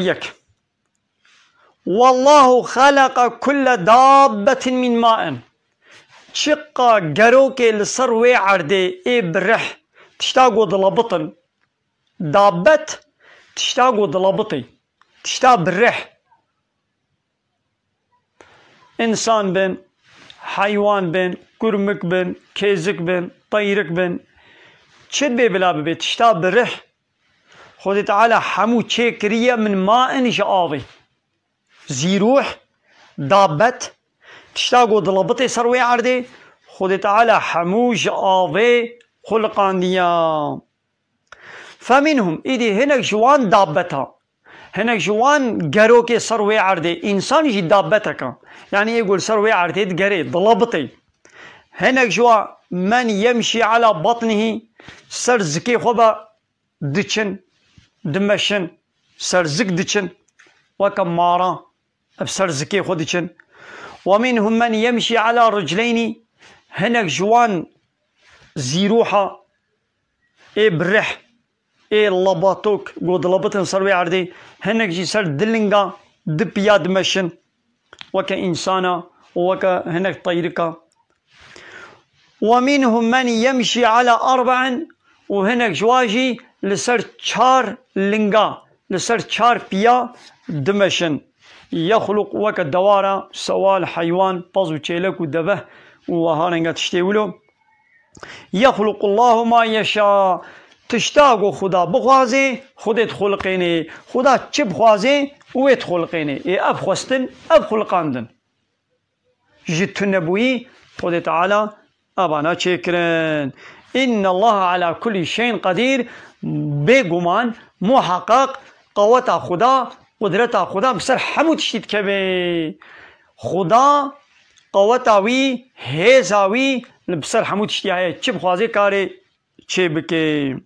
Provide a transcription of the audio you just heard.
يك والله خلق كل دابة من ماء شقا جروك السر وعردي اي برح تشتاقو ضلبطن دابت تشتاقو ضلبطي تشتاق بالرح انسان بن حيوان بن كرمك بن كيزك بن طيرك بن شد بي بلا بي تشتاق بالرح خذ تعالى حمو تشيكرية من ماء شآوي زيروح دابت تشتاقو ضلبطي سروي عردي خذ تعالى حمو شآوي خلقان ديا فمنهم إيدي هناك جوان دابتها هناك جوان جروكي سروي عردي إنسان يجي دابتك يعني يقول سروي عردي تقري ضلبطي هناك جوا من يمشي على بطنه سرزكي خبا دچن دمشن سرزك دچن وكم مارا بسرزكي خدچن ومنهم من يمشي على رجلين هناك جوان زيروحة اي برح اي لباتوك قود لبطن سروي عردي هناك جي سر دلنگا دبيا دمشن وكا إنسانا وكا هناك طيركا ومنهم من يمشي على أربع وهناك جواجي لسر چار لنگا لسر چار بيا دمشن يخلق وكا دوارا سوال حيوان بازو چيلك ودبه وهارنگا تشتيولو يخلق الله ما يشاء تشتاقو خدا بخوازي خودت خلقيني خدا چه بخوازي ويت خلقيني اي اب خوستن اب خلقاندن جت نبوي خود تعالى ابانا چكرن ان الله على كل شيء قدير بگمان محقق قوت خدا قدرت خدا بسر حمو تشتيت كبي خدا قوتاوي هيزاوي بسر حمو تشتي چه بخوازي كاري چه بكي